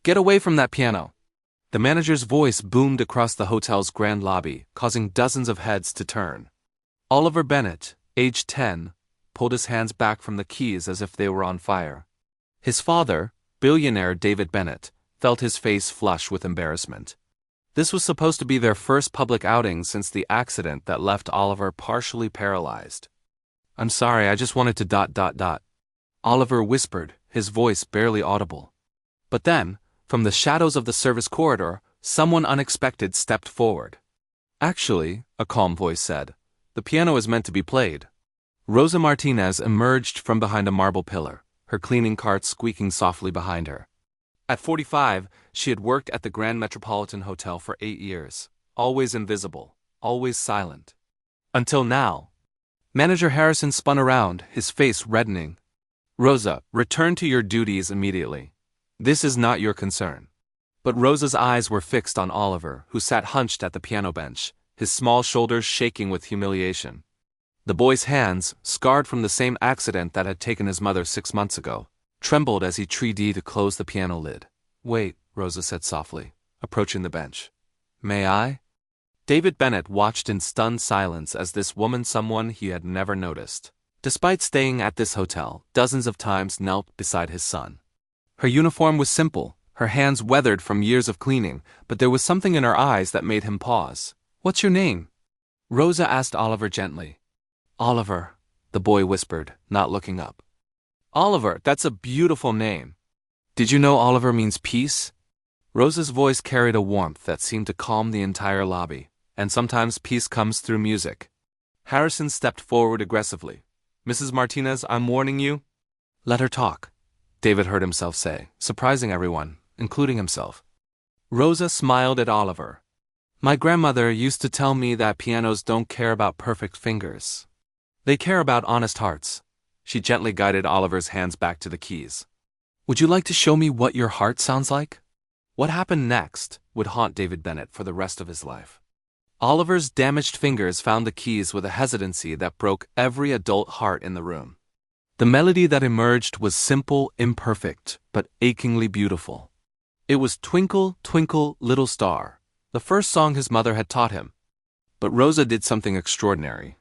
Get away from that piano! The manager's voice boomed across the hotel's grand lobby, causing dozens of heads to turn. Oliver Bennett, age 10, pulled his hands back from the keys as if they were on fire. His father, billionaire David Bennett, felt his face flush with embarrassment. This was supposed to be their first public outing since the accident that left Oliver partially paralyzed. "I'm sorry, I just wanted to ... Oliver whispered, his voice barely audible. But then, from the shadows of the service corridor, someone unexpected stepped forward. "Actually," a calm voice said, "the piano is meant to be played." Rosa Martinez emerged from behind a marble pillar, her cleaning cart squeaking softly behind her. At 45, she had worked at the Grand Metropolitan Hotel for 8 years, always invisible, always silent. Until now. Manager Harrison spun around, his face reddening. "Rosa, return to your duties immediately. This is not your concern." But Rosa's eyes were fixed on Oliver, who sat hunched at the piano bench, his small shoulders shaking with humiliation. The boy's hands, scarred from the same accident that had taken his mother 6 months ago, trembled as he tried to close the piano lid. "Wait," Rosa said softly, approaching the bench. "May I?" David Bennett watched in stunned silence as this woman, someone he had never noticed, despite staying at this hotel dozens of times, knelt beside his son. Her uniform was simple, her hands weathered from years of cleaning, but there was something in her eyes that made him pause. "What's your name?" Rosa asked Oliver gently. "Oliver," the boy whispered, not looking up. "Oliver, that's a beautiful name. Did you know Oliver means peace?" Rosa's voice carried a warmth that seemed to calm the entire lobby, and sometimes peace comes through music. Harrison stepped forward aggressively. "Mrs. Martinez, I'm warning you." "Let her talk," David heard himself say, surprising everyone, including himself. Rosa smiled at Oliver. "My grandmother used to tell me that pianos don't care about perfect fingers. They care about honest hearts." She gently guided Oliver's hands back to the keys. "Would you like to show me what your heart sounds like?" What happened next would haunt David Bennett for the rest of his life. Oliver's damaged fingers found the keys with a hesitancy that broke every adult heart in the room. The melody that emerged was simple, imperfect, but achingly beautiful. It was "Twinkle, Twinkle, Little Star," the first song his mother had taught him. But Rosa did something extraordinary.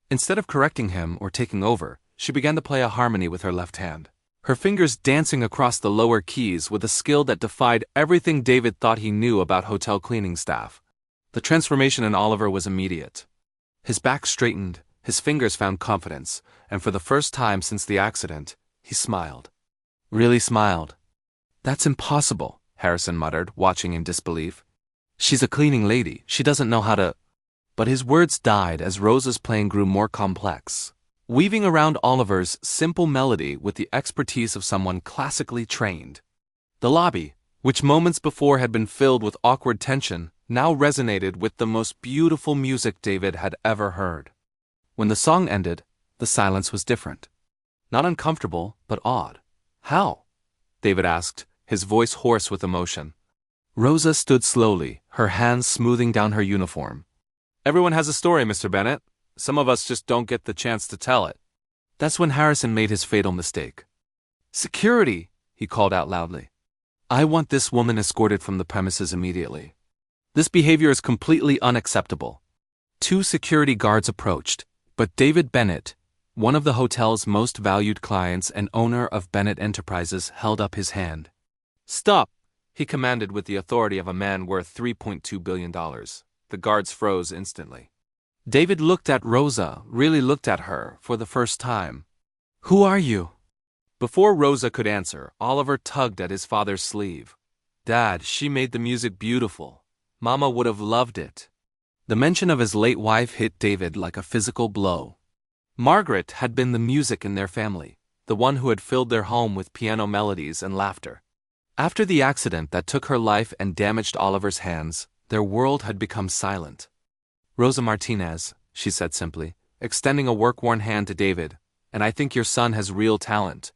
Instead of correcting him or taking over, she began to play a harmony with her left hand, her fingers dancing across the lower keys with a skill that defied everything David thought he knew about hotel cleaning staff. The transformation in Oliver was immediate. His back straightened, his fingers found confidence, and for the first time since the accident, he smiled. Really smiled. "That's impossible," Harrison muttered, watching in disbelief. "She's a cleaning lady, she doesn't know how to—" But his words died as Rosa's playing grew more complex, weaving around Oliver's simple melody with the expertise of someone classically trained. The lobby, which moments before had been filled with awkward tension, now resonated with the most beautiful music David had ever heard. When the song ended, the silence was different. Not uncomfortable, but odd. "How?" David asked, his voice hoarse with emotion. Rosa stood slowly, her hands smoothing down her uniform. "Everyone has a story, Mr. Bennett. Some of us just don't get the chance to tell it." That's when Harrison made his fatal mistake. "Security!" he called out loudly. "I want this woman escorted from the premises immediately. This behavior is completely unacceptable." 2 security guards approached, but David Bennett, one of the hotel's most valued clients and owner of Bennett Enterprises, held up his hand. "Stop!" he commanded with the authority of a man worth $3.2 billion. The guards froze instantly. David looked at Rosa, really looked at her, for the first time. "Who are you?" Before Rosa could answer, Oliver tugged at his father's sleeve. "Dad, she made the music beautiful. Mama would have loved it." The mention of his late wife hit David like a physical blow. Margaret had been the music in their family, the one who had filled their home with piano melodies and laughter. After the accident that took her life and damaged Oliver's hands, their world had become silent. "Rosa Martinez," she said simply, extending a work-worn hand to David, "and I think your son has real talent."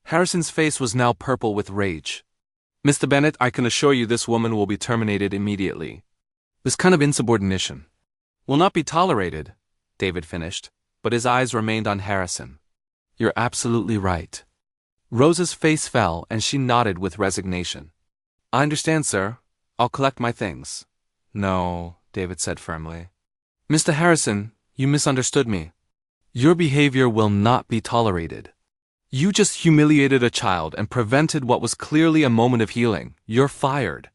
Harrison's face was now purple with rage. "Mr. Bennett, I can assure you this woman will be terminated immediately. This kind of insubordination will not be tolerated," David finished, but his eyes remained on Harrison. "You're absolutely right." Rosa's face fell and she nodded with resignation. I understand, sir. I'll collect my things. No, David said firmly. Mr. Harrison, you misunderstood me. Your behavior will not be tolerated. You just humiliated a child and prevented what was clearly a moment of healing. You're fired.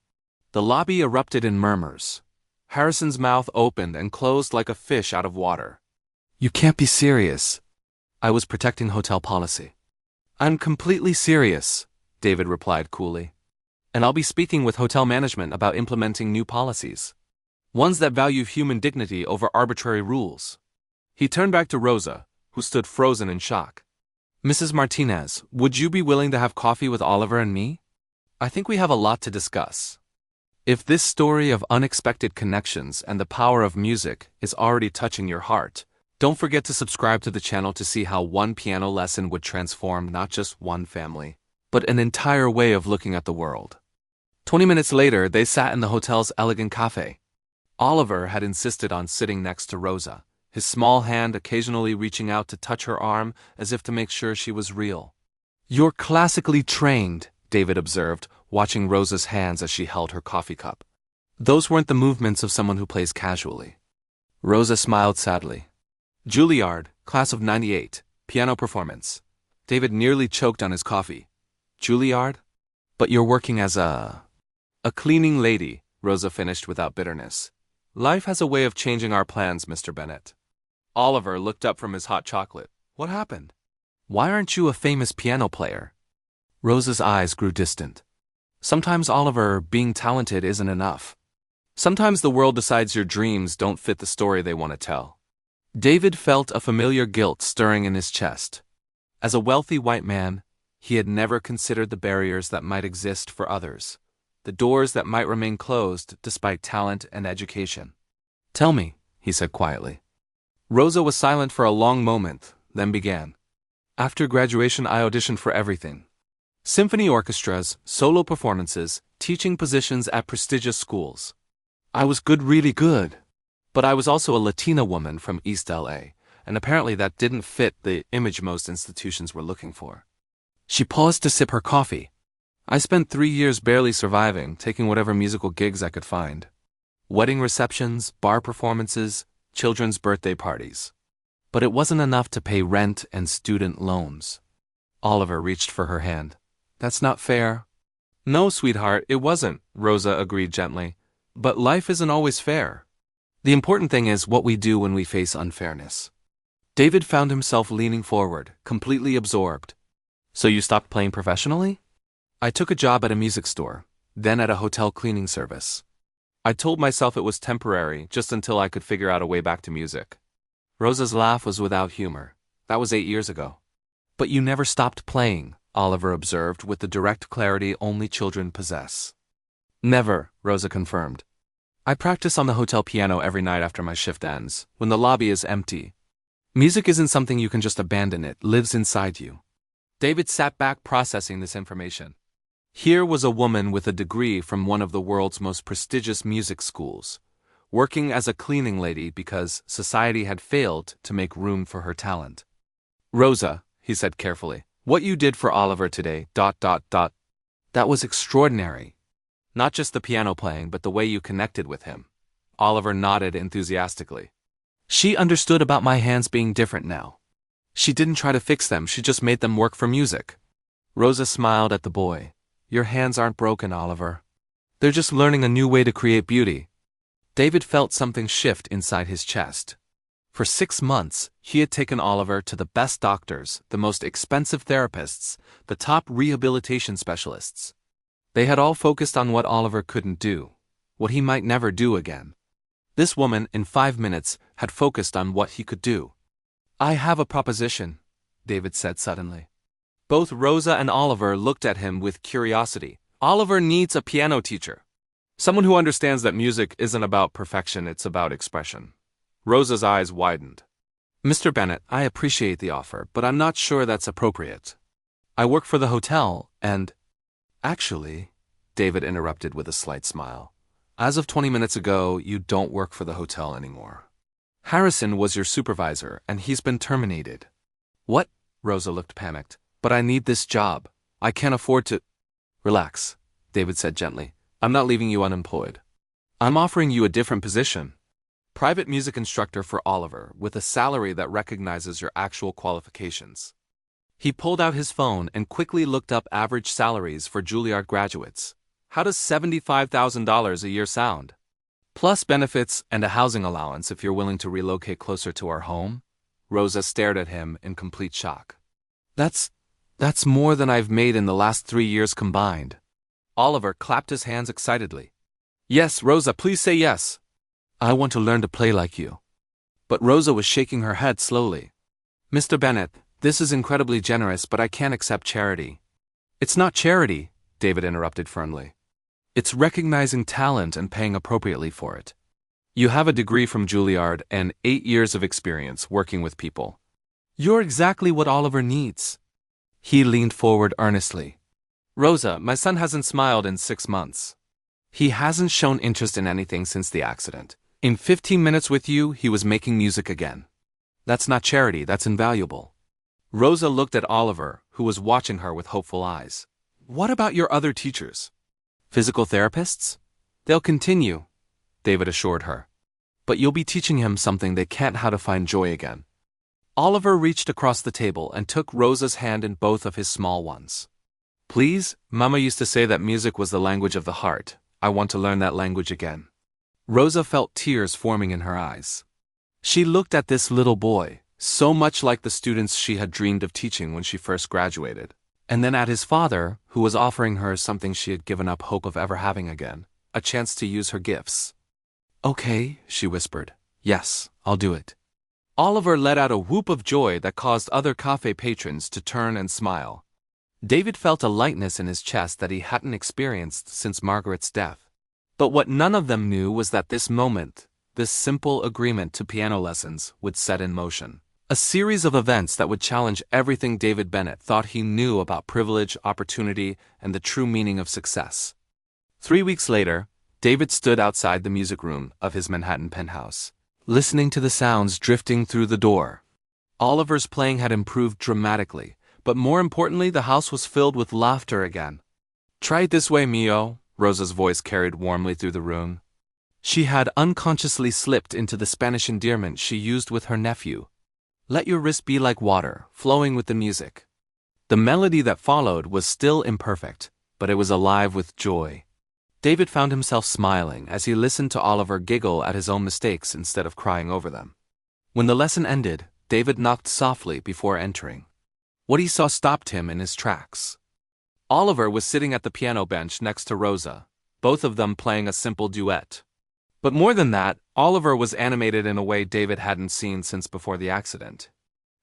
The lobby erupted in murmurs. Harrison's mouth opened and closed like a fish out of water. You can't be serious. I was protecting hotel policy. I'm completely serious, David replied coolly. And I'll be speaking with hotel management about implementing new policies. Ones that value human dignity over arbitrary rules. He turned back to Rosa, who stood frozen in shock. Mrs. Martinez, would you be willing to have coffee with Oliver and me? I think we have a lot to discuss. If this story of unexpected connections and the power of music is already touching your heart, don't forget to subscribe to the channel to see how one piano lesson would transform not just one family, but an entire way of looking at the world. 20 minutes later, they sat in the hotel's elegant cafe. Oliver had insisted on sitting next to Rosa, his small hand occasionally reaching out to touch her arm as if to make sure she was real. You're classically trained, David observed, watching Rosa's hands as she held her coffee cup. Those weren't the movements of someone who plays casually. Rosa smiled sadly. Juilliard, class of '98, piano performance. David nearly choked on his coffee. Juilliard? But you're working as a cleaning lady, Rosa finished without bitterness. Life has a way of changing our plans, Mr. Bennett. Oliver looked up from his hot chocolate. What happened? Why aren't you a famous piano player? Rosa's eyes grew distant. Sometimes, Oliver, being talented isn't enough. Sometimes the world decides your dreams don't fit the story they want to tell. David felt a familiar guilt stirring in his chest. As a wealthy white man, he had never considered the barriers that might exist for others, the doors that might remain closed despite talent and education. Tell me, he said quietly. Rosa was silent for a long moment, then began. After graduation, I auditioned for everything. Symphony orchestras, solo performances, teaching positions at prestigious schools. I was good, really good. But I was also a Latina woman from East LA, and apparently that didn't fit the image most institutions were looking for. She paused to sip her coffee. I spent 3 years barely surviving, taking whatever musical gigs I could find. Wedding receptions, bar performances, children's birthday parties. But it wasn't enough to pay rent and student loans. Oliver reached for her hand. That's not fair. No, sweetheart, it wasn't, Rosa agreed gently. But life isn't always fair. The important thing is what we do when we face unfairness. David found himself leaning forward, completely absorbed. So you stopped playing professionally? I took a job at a music store, then at a hotel cleaning service. I told myself it was temporary, just until I could figure out a way back to music. Rosa's laugh was without humor. That was 8 years ago. But you never stopped playing, Oliver observed with the direct clarity only children possess. Never, Rosa confirmed. I practice on the hotel piano every night after my shift ends, when the lobby is empty. Music isn't something you can just abandon, it lives inside you. David sat back processing this information. Here was a woman with a degree from one of the world's most prestigious music schools, working as a cleaning lady because society had failed to make room for her talent. Rosa, he said carefully, what you did for Oliver today, ... That was extraordinary. Not just the piano playing, but the way you connected with him. Oliver nodded enthusiastically. She understood about my hands being different now. She didn't try to fix them, she just made them work for music. Rosa smiled at the boy. Your hands aren't broken, Oliver. They're just learning a new way to create beauty. David felt something shift inside his chest. For 6 months, he had taken Oliver to the best doctors, the most expensive therapists, the top rehabilitation specialists. They had all focused on what Oliver couldn't do, what he might never do again. This woman, in 5 minutes, had focused on what he could do. I have a proposition, David said suddenly. Both Rosa and Oliver looked at him with curiosity. Oliver needs a piano teacher. Someone who understands that music isn't about perfection, it's about expression. Rosa's eyes widened. Mr. Bennett, I appreciate the offer, but I'm not sure that's appropriate. I work for the hotel, and... Actually, David interrupted with a slight smile. As of 20 minutes ago, you don't work for the hotel anymore. Harrison was your supervisor, and he's been terminated. What? Rosa looked panicked. But I need this job. I can't afford to... Relax, David said gently. I'm not leaving you unemployed. I'm offering you a different position. Private music instructor for Oliver, with a salary that recognizes your actual qualifications. He pulled out his phone and quickly looked up average salaries for Juilliard graduates. How does $75,000 a year sound? Plus benefits and a housing allowance if you're willing to relocate closer to our home? Rosa stared at him in complete shock. That's more than I've made in the last 3 years combined. Oliver clapped his hands excitedly. Yes, Rosa, please say yes. I want to learn to play like you. But Rosa was shaking her head slowly. Mr. Bennett, this is incredibly generous, but I can't accept charity. It's not charity, David interrupted firmly. It's recognizing talent and paying appropriately for it. You have a degree from Juilliard and 8 years of experience working with people. You're exactly what Oliver needs. He leaned forward earnestly. Rosa, my son hasn't smiled in 6 months. He hasn't shown interest in anything since the accident. In 15 minutes with you, he was making music again. That's not charity, that's invaluable. Rosa looked at Oliver, who was watching her with hopeful eyes. What about your other teachers? Physical therapists? They'll continue, David assured her. But you'll be teaching him something they can't, how to find joy again. Oliver reached across the table and took Rosa's hand in both of his small ones. Please, Mama used to say that music was the language of the heart. I want to learn that language again. Rosa felt tears forming in her eyes. She looked at this little boy, so much like the students she had dreamed of teaching when she first graduated, and then at his father, who was offering her something she had given up hope of ever having again, a chance to use her gifts. Okay, she whispered. Yes, I'll do it. Oliver let out a whoop of joy that caused other cafe patrons to turn and smile. David felt a lightness in his chest that he hadn't experienced since Margaret's death. But what none of them knew was that this moment, this simple agreement to piano lessons, would set in motion a series of events that would challenge everything David Bennett thought he knew about privilege, opportunity, and the true meaning of success. 3 weeks later, David stood outside the music room of his Manhattan penthouse, listening to the sounds drifting through the door. Oliver's playing had improved dramatically, but more importantly, the house was filled with laughter again. Try it this way, Mio, Rosa's voice carried warmly through the room. She had unconsciously slipped into the Spanish endearment she used with her nephew. Let your wrist be like water, flowing with the music. The melody that followed was still imperfect, but it was alive with joy. David found himself smiling as he listened to Oliver giggle at his own mistakes instead of crying over them. When the lesson ended, David knocked softly before entering. What he saw stopped him in his tracks. Oliver was sitting at the piano bench next to Rosa, both of them playing a simple duet. But more than that, Oliver was animated in a way David hadn't seen since before the accident.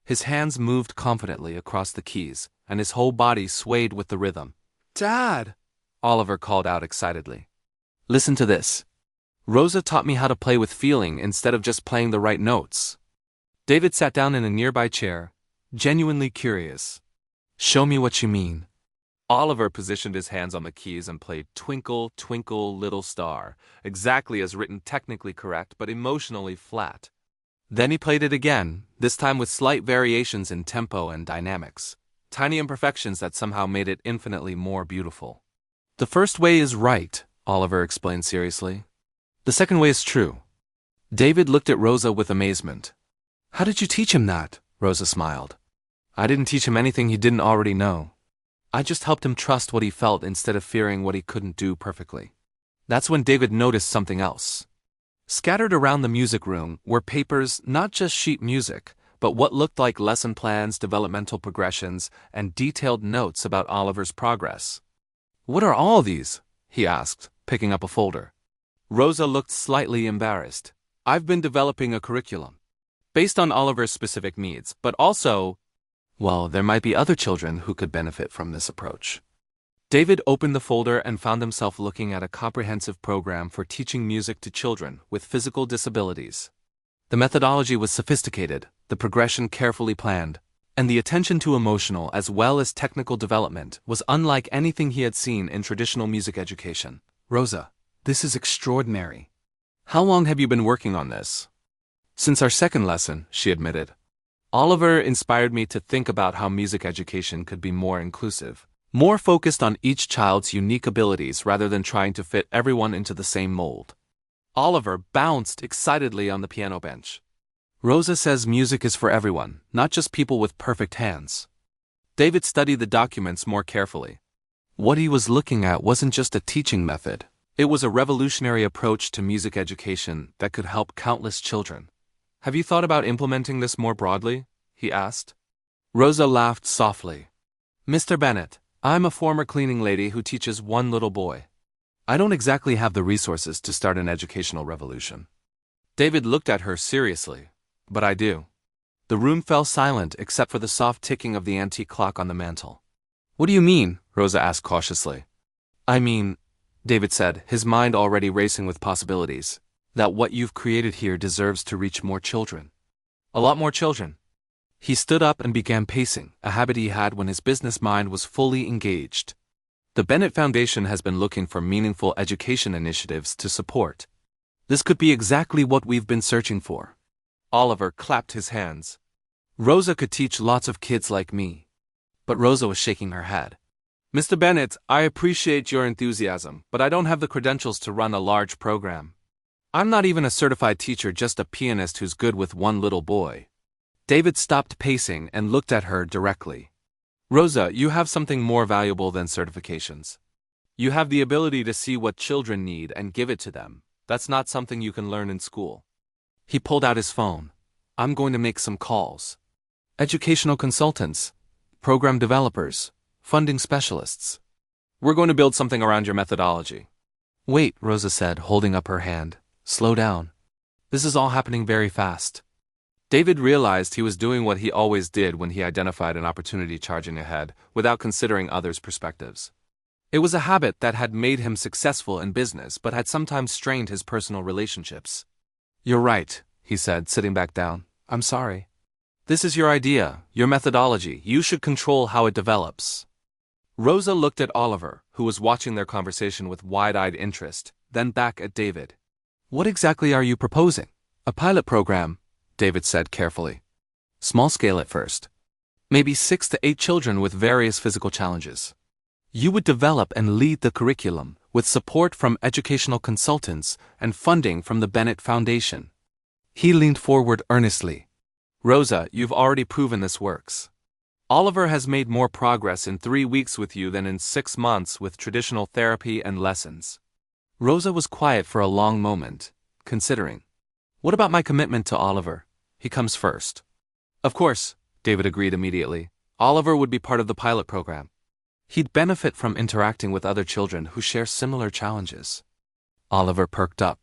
His hands moved confidently across the keys, and his whole body swayed with the rhythm. Dad! Oliver called out excitedly. Listen to this. Rosa taught me how to play with feeling instead of just playing the right notes. David sat down in a nearby chair, genuinely curious. Show me what you mean. Oliver positioned his hands on the keys and played Twinkle, Twinkle, Little Star, exactly as written, technically correct, but emotionally flat. Then he played it again, this time with slight variations in tempo and dynamics, tiny imperfections that somehow made it infinitely more beautiful. The first way is right, Oliver explained seriously. The second way is true. David looked at Rosa with amazement. How did you teach him that? Rosa smiled. I didn't teach him anything he didn't already know. I just helped him trust what he felt instead of fearing what he couldn't do perfectly. That's when David noticed something else. Scattered around the music room were papers, not just sheet music, but what looked like lesson plans, developmental progressions, and detailed notes about Oliver's progress. What are all these? He asked, picking up a folder. Rosa looked slightly embarrassed. I've been developing a curriculum, based on Oliver's specific needs, but also, well, there might be other children who could benefit from this approach. David opened the folder and found himself looking at a comprehensive program for teaching music to children with physical disabilities. The methodology was sophisticated, the progression carefully planned, and the attention to emotional as well as technical development was unlike anything he had seen in traditional music education. Rosa, this is extraordinary. How long have you been working on this? Since our second lesson, she admitted. Oliver inspired me to think about how music education could be more inclusive, more focused on each child's unique abilities rather than trying to fit everyone into the same mold. Oliver bounced excitedly on the piano bench. Rosa says music is for everyone, not just people with perfect hands. David studied the documents more carefully. What he was looking at wasn't just a teaching method. It was a revolutionary approach to music education that could help countless children. Have you thought about implementing this more broadly? He asked. Rosa laughed softly. Mr. Bennett, I'm a former cleaning lady who teaches one little boy. I don't exactly have the resources to start an educational revolution. David looked at her seriously. But I do. The room fell silent except for the soft ticking of the antique clock on the mantel. What do you mean? Rosa asked cautiously. I mean, David said, his mind already racing with possibilities, that what you've created here deserves to reach more children. A lot more children. He stood up and began pacing, a habit he had when his business mind was fully engaged. The Bennett Foundation has been looking for meaningful education initiatives to support. This could be exactly what we've been searching for. Oliver clapped his hands. Rosa could teach lots of kids like me. But Rosa was shaking her head. Mr. Bennett, I appreciate your enthusiasm, but I don't have the credentials to run a large program. I'm not even a certified teacher, just a pianist who's good with one little boy. David stopped pacing and looked at her directly. Rosa, you have something more valuable than certifications. You have the ability to see what children need and give it to them. That's not something you can learn in school. He pulled out his phone. I'm going to make some calls. Educational consultants, program developers, funding specialists. We're going to build something around your methodology. Wait, Rosa said, holding up her hand. Slow down. This is all happening very fast. David realized he was doing what he always did when he identified an opportunity charging ahead, without considering others' perspectives. It was a habit that had made him successful in business but had sometimes strained his personal relationships. You're right, he said, sitting back down. I'm sorry. This is your idea, your methodology. You should control how it develops. Rosa looked at Oliver, who was watching their conversation with wide-eyed interest, then back at David. What exactly are you proposing? A pilot program, David said carefully. Small scale at first. Maybe 6 to 8 children with various physical challenges. You would develop and lead the curriculum, with support from educational consultants and funding from the Bennett Foundation. He leaned forward earnestly. Rosa, you've already proven this works. Oliver has made more progress in 3 weeks with you than in 6 months with traditional therapy and lessons. Rosa was quiet for a long moment, considering. What about my commitment to Oliver? He comes first. Of course, David agreed immediately. Oliver would be part of the pilot program. He'd benefit from interacting with other children who share similar challenges. Oliver perked up.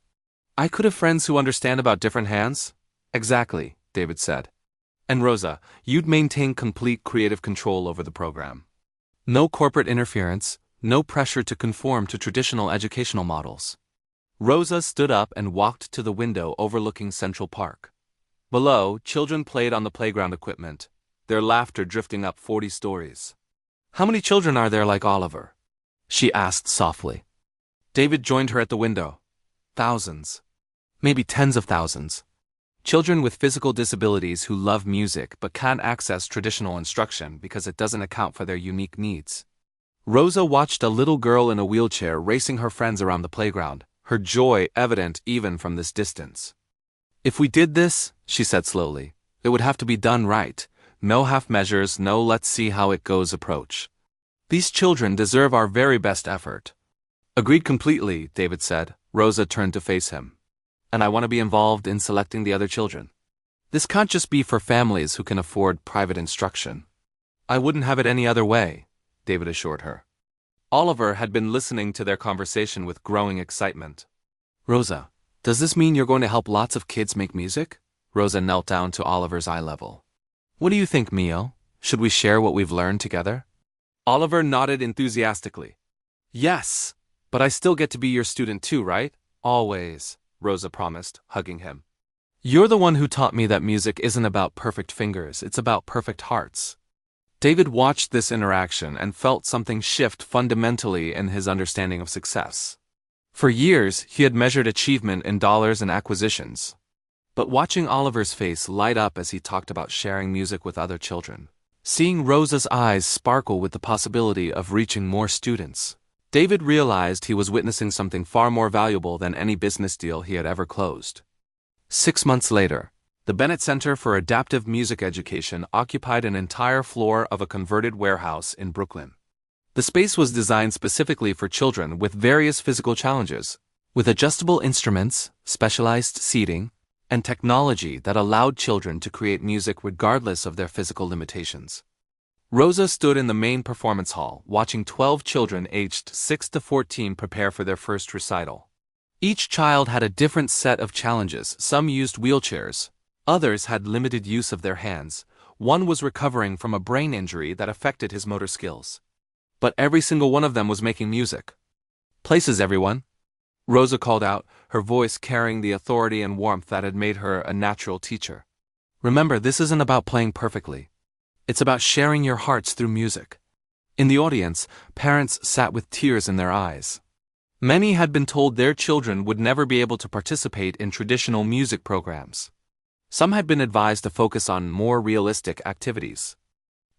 I could have friends who understand about different hands? Exactly, David said. And Rosa, you'd maintain complete creative control over the program. No corporate interference, no pressure to conform to traditional educational models. Rosa stood up and walked to the window overlooking Central Park. Below, children played on the playground equipment, their laughter drifting up 40 stories. How many children are there like Oliver? She asked softly. David joined her at the window. Thousands. Maybe tens of thousands. Children with physical disabilities who love music but can't access traditional instruction because it doesn't account for their unique needs. Rosa watched a little girl in a wheelchair racing her friends around the playground, her joy evident even from this distance. If we did this, she said slowly, it would have to be done right. No half measures, no let's see how it goes approach. These children deserve our very best effort. Agreed completely, David said. Rosa turned to face him. And I want to be involved in selecting the other children. This can't just be for families who can afford private instruction. I wouldn't have it any other way, David assured her. Oliver had been listening to their conversation with growing excitement. Rosa, does this mean you're going to help lots of kids make music? Rosa knelt down to Oliver's eye level. What do you think, Mio? Should we share what we've learned together? Oliver nodded enthusiastically. Yes, but I still get to be your student too, right? Always, Rosa promised, hugging him. You're the one who taught me that music isn't about perfect fingers, it's about perfect hearts. David watched this interaction and felt something shift fundamentally in his understanding of success. For years, he had measured achievement in dollars and acquisitions. But watching Oliver's face light up as he talked about sharing music with other children, Seeing Rosa's eyes sparkle with the possibility of reaching more students, David realized he was witnessing something far more valuable than any business deal he had ever closed. 6 months later, the Bennett Center for Adaptive Music Education occupied an entire floor of a converted warehouse in Brooklyn. The space was designed specifically for children with various physical challenges, with adjustable instruments, specialized seating, and technology that allowed children to create music regardless of their physical limitations. Rosa stood in the main performance hall, watching 12 children aged 6 to 14 prepare for their first recital. Each child had a different set of challenges. Some used wheelchairs, others had limited use of their hands, one was recovering from a brain injury that affected his motor skills. But every single one of them was making music. "Places, everyone," Rosa called out, her voice carrying the authority and warmth that had made her a natural teacher. "Remember, this isn't about playing perfectly. It's about sharing your hearts through music." In the audience, parents sat with tears in their eyes. Many had been told their children would never be able to participate in traditional music programs. Some had been advised to focus on more realistic activities.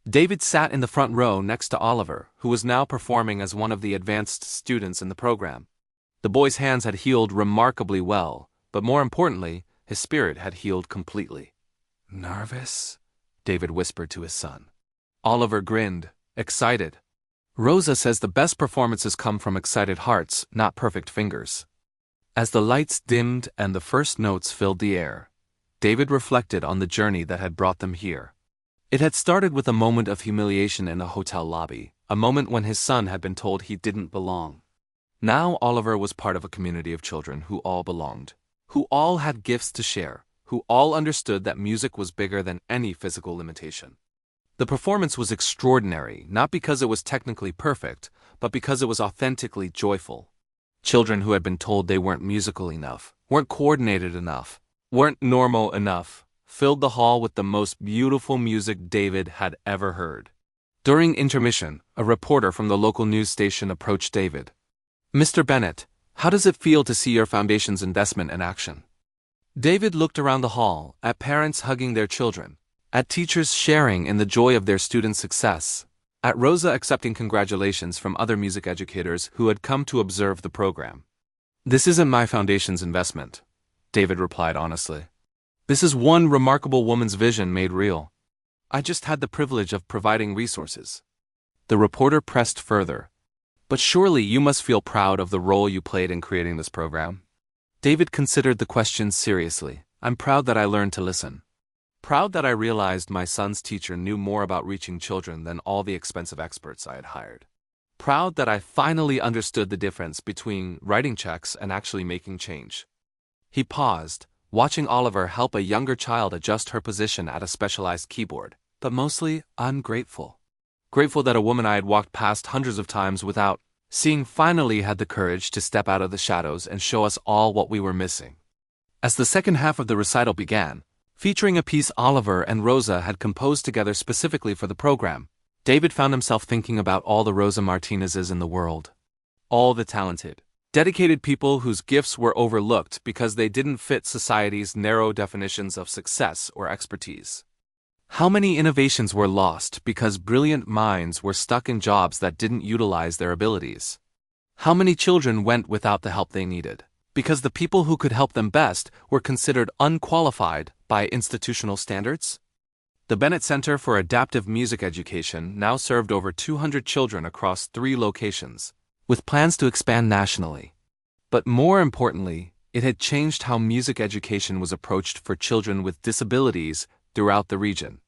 David sat in the front row next to Oliver, who was now performing as one of the advanced students in the program. The boy's hands had healed remarkably well, but more importantly, his spirit had healed completely. "Nervous?" David whispered to his son. Oliver grinned, excited. "Rosa says the best performances come from excited hearts, not perfect fingers." As the lights dimmed and the first notes filled the air, David reflected on the journey that had brought them here. It had started with a moment of humiliation in a hotel lobby, a moment when his son had been told he didn't belong. Now Oliver was part of a community of children who all belonged, who all had gifts to share, who all understood that music was bigger than any physical limitation. The performance was extraordinary, not because it was technically perfect, but because it was authentically joyful. Children who had been told they weren't musical enough, weren't coordinated enough, weren't normal enough, filled the hall with the most beautiful music David had ever heard. During intermission, a reporter from the local news station approached David. "Mr. Bennett, how does it feel to see your foundation's investment in action?" David looked around the hall, at parents hugging their children, at teachers sharing in the joy of their students' success, at Rosa accepting congratulations from other music educators who had come to observe the program. "This isn't my foundation's investment," David replied honestly. "This is one remarkable woman's vision made real. I just had the privilege of providing resources." The reporter pressed further. "But surely you must feel proud of the role you played in creating this program." David considered the question seriously. "I'm proud that I learned to listen. Proud that I realized my son's teacher knew more about reaching children than all the expensive experts I had hired. Proud that I finally understood the difference between writing checks and actually making change." He paused, watching Oliver help a younger child adjust her position at a specialized keyboard, but mostly ungrateful. Grateful that a woman I had walked past hundreds of times without seeing finally had the courage to step out of the shadows and show us all what we were missing. As the second half of the recital began, featuring a piece Oliver and Rosa had composed together specifically for the program, David found himself thinking about all the Rosa Martinezes in the world. All the talented, dedicated people whose gifts were overlooked because they didn't fit society's narrow definitions of success or expertise. How many innovations were lost because brilliant minds were stuck in jobs that didn't utilize their abilities? How many children went without the help they needed because the people who could help them best were considered unqualified by institutional standards? The Bennett Center for Adaptive Music Education now served over 200 children across 3 locations, with plans to expand nationally. But more importantly, it had changed how music education was approached for children with disabilities throughout the region.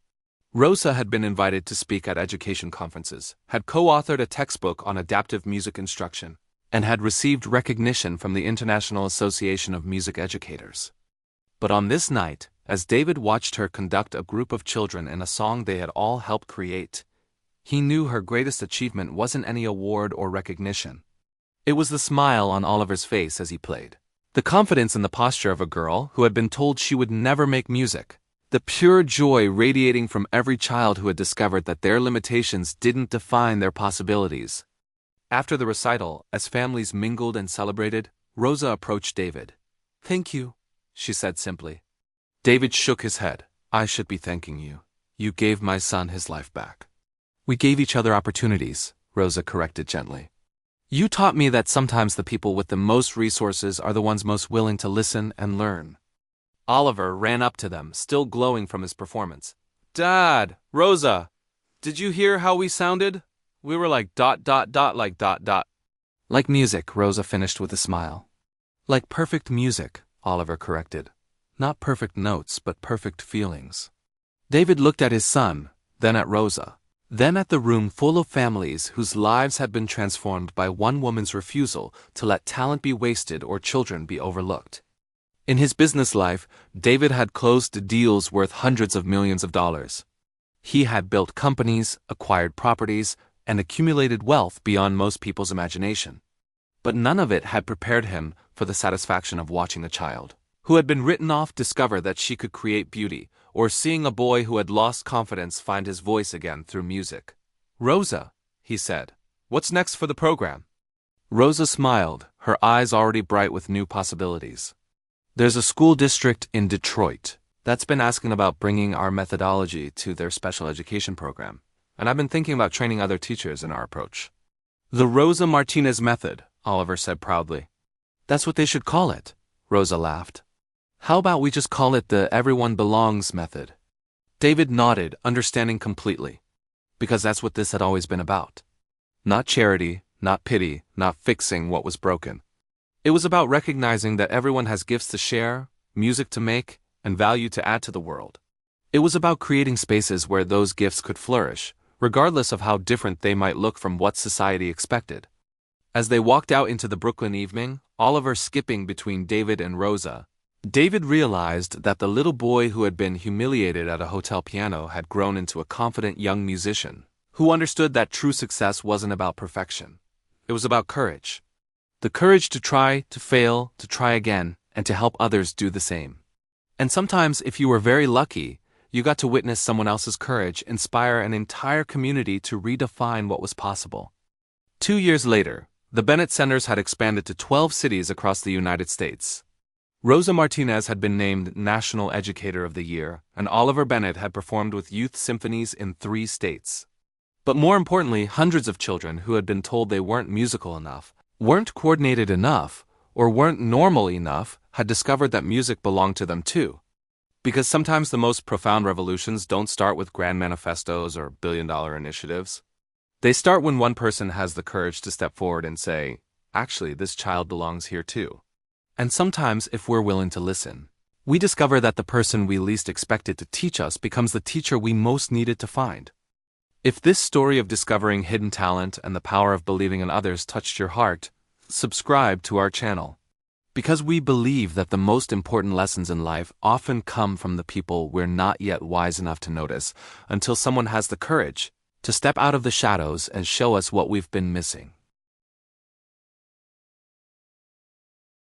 Rosa had been invited to speak at education conferences, had co-authored a textbook on adaptive music instruction, and had received recognition from the International Association of Music Educators. But on this night, as David watched her conduct a group of children in a song they had all helped create, he knew her greatest achievement wasn't any award or recognition. It was the smile on Oliver's face as he played, the confidence in the posture of a girl who had been told she would never make music, the pure joy radiating from every child who had discovered that their limitations didn't define their possibilities. After the recital, as families mingled and celebrated, Rosa approached David. "Thank you," she said simply. David shook his head. "I should be thanking you. You gave my son his life back. We gave each other opportunities, Rosa corrected gently. You taught me that sometimes the people with the most resources are the ones most willing to listen and learn. Oliver ran up to them, still glowing from his performance. Dad, Rosa, did you hear how we sounded? We were like ... Like music, Rosa finished with a smile. Like perfect music, Oliver corrected. Not perfect notes, but perfect feelings. David looked at his son, then at Rosa, then at the room full of families whose lives had been transformed by one woman's refusal to let talent be wasted or children be overlooked. In his business life, David had closed deals worth hundreds of millions of dollars. He had built companies, acquired properties, and accumulated wealth beyond most people's imagination. But none of it had prepared him for the satisfaction of watching a child who had been written off discover that she could create beauty, or seeing a boy who had lost confidence find his voice again through music. Rosa, he said, what's next for the program? Rosa smiled, her eyes already bright with new possibilities. There's a school district in Detroit that's been asking about bringing our methodology to their special education program, and I've been thinking about training other teachers in our approach. The Rosa Martinez method, Oliver said proudly. That's what they should call it, Rosa laughed. How about we just call it the everyone belongs method? David nodded, understanding completely. Because that's what this had always been about. Not charity, not pity, not fixing what was broken. It was about recognizing that everyone has gifts to share, music to make, and value to add to the world. It was about creating spaces where those gifts could flourish, regardless of how different they might look from what society expected. As they walked out into the Brooklyn evening, Oliver skipping between David and Rosa, David realized that the little boy who had been humiliated at a hotel piano had grown into a confident young musician who understood that true success wasn't about perfection. It was about courage. The courage to try, to fail, to try again, and to help others do the same. And sometimes, if you were very lucky, you got to witness someone else's courage inspire an entire community to redefine what was possible. 2 years later, the Bennett Centers had expanded to 12 cities across the United States. Rosa Martinez had been named National Educator of the Year, and Oliver Bennett had performed with youth symphonies in 3 states. But more importantly, hundreds of children who had been told they weren't musical enough, weren't coordinated enough, or weren't normal enough had discovered that music belonged to them too. Because sometimes the most profound revolutions don't start with grand manifestos or billion-dollar initiatives. They start when one person has the courage to step forward and say, actually, this child belongs here too. And sometimes, if we're willing to listen, we discover that the person we least expected to teach us becomes the teacher we most needed to find. If this story of discovering hidden talent and the power of believing in others touched your heart, subscribe to our channel. Because we believe that the most important lessons in life often come from the people we're not yet wise enough to notice until someone has the courage to step out of the shadows and show us what we've been missing.